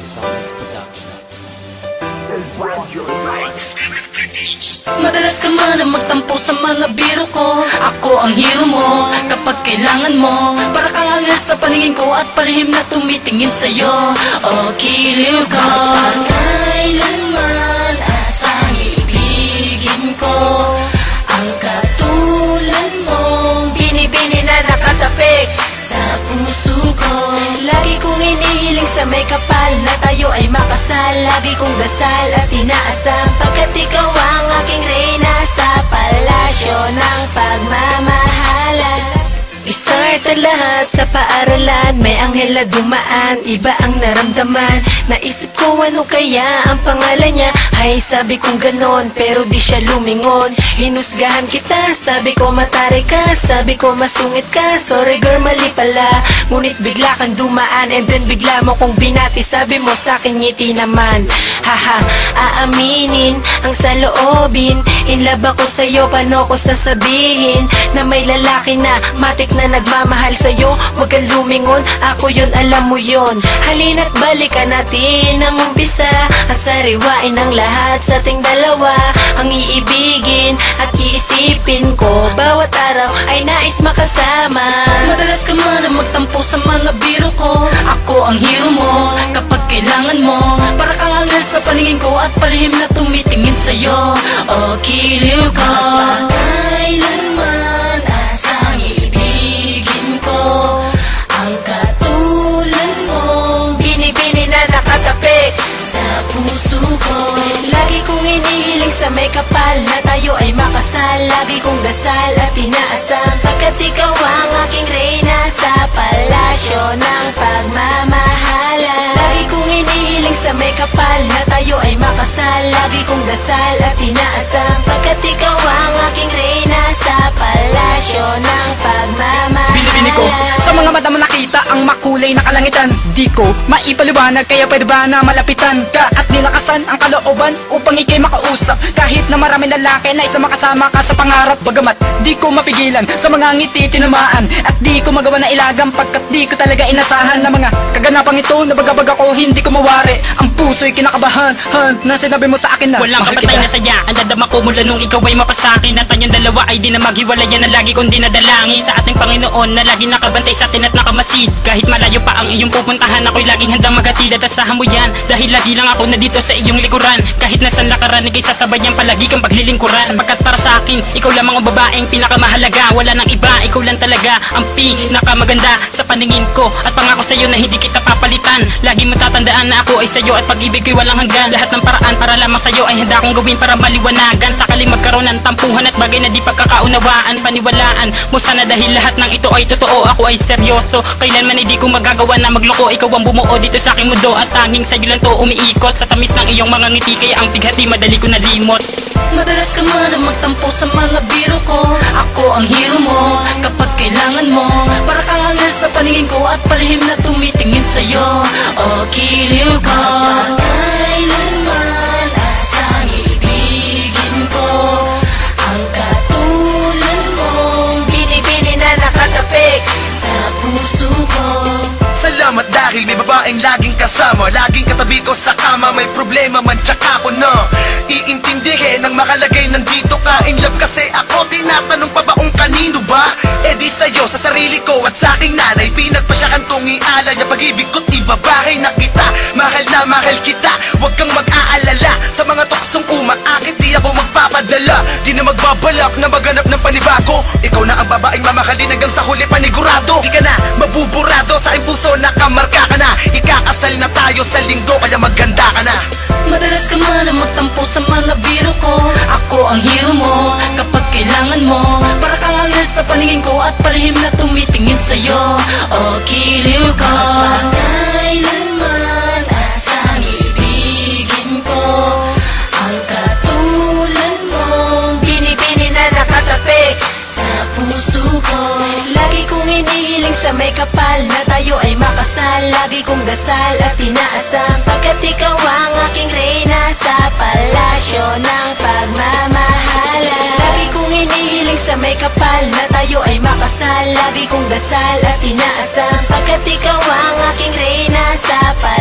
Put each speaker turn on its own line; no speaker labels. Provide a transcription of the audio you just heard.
Summers Production.
Madalas ka man ang magtampo sa mga biro ko. Ako ang hero mo kapag kailangan mo. Para kang anghel sa paningin ko at palihim na tumitingin sa'yo. O kiliw ka, kailanman asang ibigin ko. Ang katulad mong binibini na nakatapik sa puso ko. Lagi kong inihiling sa may kapal na tayo ay makasal. Lagi kong dasal at inaasam, pagkat ikaw ang aking reyna sa palasyo ng pagmamahalan. Start ang lahat sa paaralan, may anghel na dumaan, iba ang naramdaman. Naisip ko ano kaya ang pangalan niya. Ay sabi kong ganon, pero di siya lumingon. Hinusgahan kita, sabi ko matari ka, sabi ko masungit ka. Sorry girl, mali pala, ngunit bigla kang dumaan. And then bigla mo kong binati, sabi mo sa'kin ngiti naman. Haha, aaminin ang saloobin. In love ako sa'yo, paano ko sasabihin na may lalaki na matik na nagmamahal sa'yo? Huwag kang lumingon, ako yun, alam mo yun. Halina't balikan natin ang umpisa at sariwain ang lahat sa ating dalawa. Ang iibigin at iisipin ko, bawat araw ay nais makasama. Madalas ka man ang magtampo sa mga biro ko. Ako ang hero mo kapag kailangan mo. Para kang anghel sa paningin ko at palihim na tumitingin sa'yo. O kiliw ka, kailanman asang ibigin ko. Ang katulad mong binibini na nakatapik sa puso ko. Lagi kong inihiling sa may kapal na tayo ay makasal. Lagi kong dasal at inaasam, pagkat ikaw ang aking reyna sa palasyo ng pagmamahalan. Lagi kong inihiling sa may kapal na tayo ay makasal. Lagi kong dasal at inaasam, pagkat ikaw ang aking reyna sa palasyo ng pagmamahalan.
Binibini ko sa mga mata mo nakita ang makulay na kalangitan. Di ko maipaliwanag, kaya pwede ba na malapitan ka at nilakasan ang kalooban upang ikay makausap. Kahit na maraming lalaki na isa makasama ka sa pangarap, bagamat di ko mapigilan sa mga ngiti tinamaan. At di ko magawa na ilagang, pagkat di ko talaga inasahan na mga kaganapang ito na bagabag ako hindi ko mawari. Ang puso'y kinakabahan na sinabi mo sa akin na
walang kapatay na saya. Ang dadama ko mula nung ikaw ay mapasakin, at tanyong dalawa ay di na maghiwalayan na lagi kong dinadalangin sa ating Panginoon na lagi nakabantay sa atin at nakamasid. Kahit malayo pa ang iyong pupuntahan, ako'y laging handang maghatid at asahan mo yan, dahil lagi lang ako na dito sa iyong likuran. Kahit nasan lakaran, ikay sasabayan palagi kang paglilingkuran. Sapagkat para sa akin, ikaw lamang ang babaeng pinakamahalaga. Wala nang iba, ikaw lang talaga ang pinakamaganda sa paningin ko. At pangako sa'yo na hindi kita papalitan. Lagi mo tatandaan na ako ay sa'yo at pag-ibig ko'y walang hanggan. Lahat ng paraan para lamang sa'yo ay handa kong gawin para maliwanagan. Sakaling magkaroon ng tampuhan at bagay na di pagkakaunawaan, paniwalaan mo sana dahil lahat ng ito ay totoo. Ako ay seryoso, kailanman ay di ko magagawa na magloko. Ikaw ang bumuo dito sa aking mundo at tanging sa'yo lang to umiikot. Sa tamis ng iyong mga ngiti kaya ang bighati madali ko nalimot.
Madalas ka man ang magtampo sa mga biro ko. Ako ang hero mo kapag kailangan mo. Para kang anghel sa paningin ko at palihim na tumitingin sa'yo. O kiliw ka, kailanman asang ibigin ko. Ang katulad mong binibini na nakatapik sa puso ko.
Salamat dahil may babaeng laging kasama, laging katabi ko sa kama. May problema man tsaka ko na iintindihin ang makalagay nandito ka. In love kasi ako, tinatanong pa ba kung kanino ba? Eh di sa'yo, sa sarili ko at sa aking nanay. Pinagpasyakan kong iala niya pag-ibig ko't ibabahay na kita. Mahal na mahal kita, huwag kang mag-aalala. Sa mga toksong umaakit, di ako magpapadala. Di na magbabalak na maghanap ng panibago. Ikaw na ang babaeng mamahalin hanggang sa huli panigurado. Di ka na mabuburado sa aking puso, nakamarka ka na. Ikakasal na tayo sa linggo, kaya maganda ka na.
Madalas ka man ang magtampo sa mga biro ko. Ako ang hero mo kapag kailangan mo. Para kang anghel sa paningin ko at palihim na tumitingin sa'yo. O kiliw ka, kailanman asang ibigin ko. Ang katulad mong binibini na nakatapik sa puso ko. Lagi kong inihiling sa may kapal na tayo ay makasal. Lagi kong dasal at inaasam, pagkat ikaw ang aking reyna sa palasyo ng pagmamahalan. Lagi kong inihiling sa may kapal na tayo ay makasal. Lagi kong dasal at inaasam, pagkat ikaw ang aking reyna sa palasyo